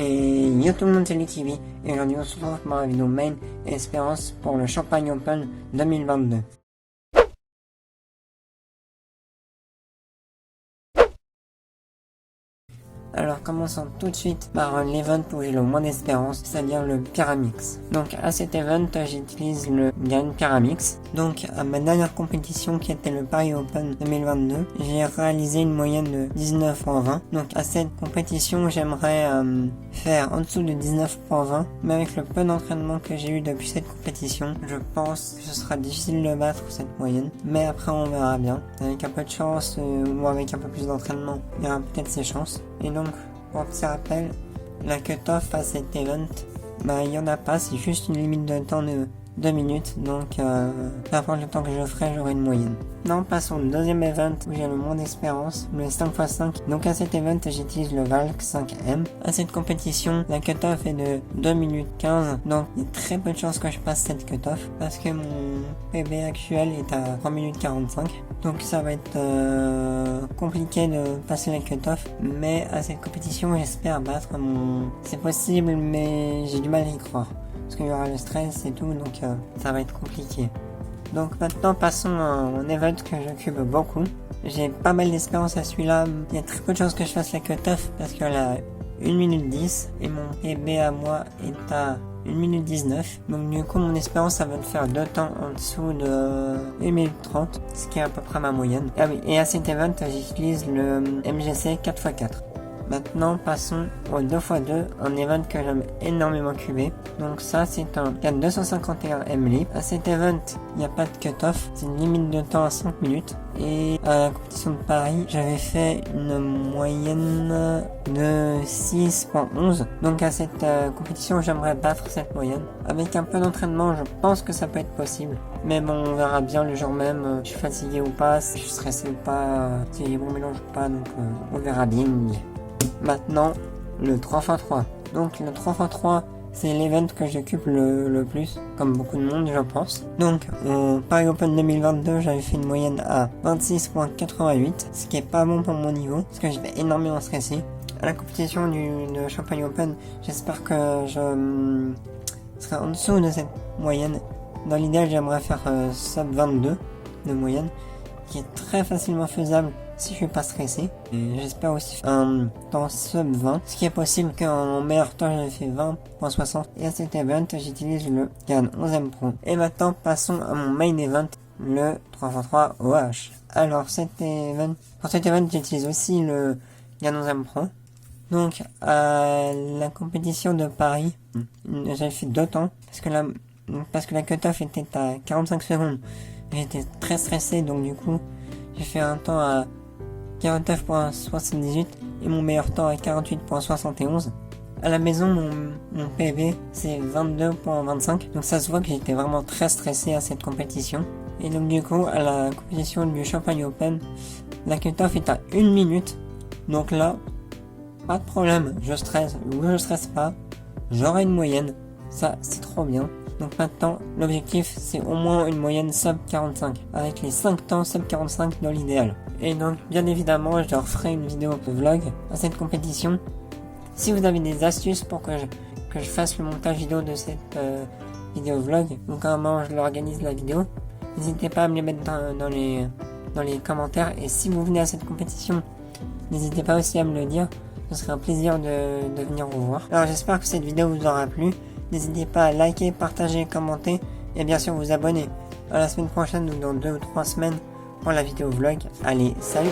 Et yo tout le monde, c'est LuTV et aujourd'hui on se retrouve pour la vidéo main et espérance pour le Champagne Open 2022. Alors commençons tout de suite par l'event où j'ai le moins d'espérance, c'est-à-dire le Pyramix. Donc à cet event, j'utilise le Gain Pyramix. Donc à ma dernière compétition qui était le Paris Open 2022, j'ai réalisé une moyenne de 19.20. Donc à cette compétition, j'aimerais faire en dessous de 19.20, mais avec le peu d'entraînement que j'ai eu depuis cette compétition, je pense que ce sera difficile de battre cette moyenne. Mais après on verra bien. Avec un peu de chance ou avec un peu plus d'entraînement, il y aura peut-être ses chances. Et donc, pour petit rappel, la cut-off à cet event, il y en a pas, c'est juste une limite de temps de 2 minutes, donc peu importe le temps que je ferai, j'aurai une moyenne. Non, passons au deuxième event où j'ai le moins d'espérance, le 5x5. Donc à cet event, j'utilise le Valk 5M. À cette compétition, la cut-off est de 2 minutes 15, donc il y a très peu de chances que je passe cette cut-off, parce que mon PB actuel est à 3 minutes 45. Donc ça va être compliqué de passer la cut-off, mais à cette compétition, j'espère battre mon... C'est possible, mais j'ai du mal à y croire. Parce qu'il y aura le stress et tout, donc ça va être compliqué. Donc maintenant passons à un event que j'occupe beaucoup. J'ai pas mal d'espérance à celui-là. Il y a très peu de chances que je fasse la cut-off parce qu'elle a 1 minute 10 et mon PB à moi est à 1 minute 19. Donc du coup mon espérance ça va me faire 2 temps en dessous de 1 minute 30, ce qui est à peu près ma moyenne. Ah oui, et à cet event j'utilise le MGC 4x4. Maintenant, passons au 2x2, un event que j'aime énormément cuber. Donc ça, c'est un 251 mLib. À cet event, il n'y a pas de cut-off, c'est une limite de temps à 5 minutes. Et à la compétition de Paris, j'avais fait une moyenne de 6.11. Donc à cette compétition, j'aimerais battre cette moyenne. Avec un peu d'entraînement, je pense que ça peut être possible. Mais bon, on verra bien le jour même, je suis fatigué ou pas, si je suis stressé ou pas, si j'ai bon mélange ou pas, donc on verra bien. Maintenant, le 3x3. Donc le 3x3, c'est l'event que j'occupe le plus, comme beaucoup de monde je pense. Donc au Paris Open 2022, j'avais fait une moyenne à 26.88, ce qui est pas bon pour mon niveau, parce que j'étais énormément stressé. À la compétition de Champagne Open, j'espère que je serai en dessous de cette moyenne. Dans l'idéal, j'aimerais faire sub 22 de moyenne, qui est très facilement faisable si je suis pas stressé. Et j'espère aussi un temps sub 20, ce qui est possible qu'en meilleur temps j'avais fait 20.60. Et à cet event j'utilise le GAN 11M Pro. Et maintenant passons à mon main event, le 3x3 OH. Alors pour cet event j'utilise aussi le GAN 11M Pro. Donc à la compétition de Paris, j'avais fait 2 temps parce que la cut-off était à 45 secondes. J'étais très stressé, donc du coup j'ai fait un temps à 49.78 et mon meilleur temps à 48.71. À la maison, mon PB c'est 22.25, donc ça se voit que j'étais vraiment très stressé à cette compétition. Et donc du coup, à la compétition du Champagne Open, la cut-off est à 1 minute, donc là, pas de problème, je stresse ou je stresse pas, j'aurai une moyenne, ça c'est trop bien. Donc maintenant, l'objectif c'est au moins une moyenne sub 45, avec les 5 temps sub 45 dans l'idéal. Et donc bien évidemment, je leur ferai une vidéo vlog à cette compétition. Si vous avez des astuces pour que je fasse le montage vidéo de cette vidéo vlog, ou comment je l'organise la vidéo, n'hésitez pas à me les mettre dans les commentaires. Et si vous venez à cette compétition, n'hésitez pas aussi à me le dire, ce serait un plaisir de venir vous voir. Alors j'espère que cette vidéo vous aura plu. N'hésitez pas à liker, partager, commenter et bien sûr vous abonner. À la semaine prochaine ou dans 2 ou 3 semaines pour la vidéo vlog. Allez, salut!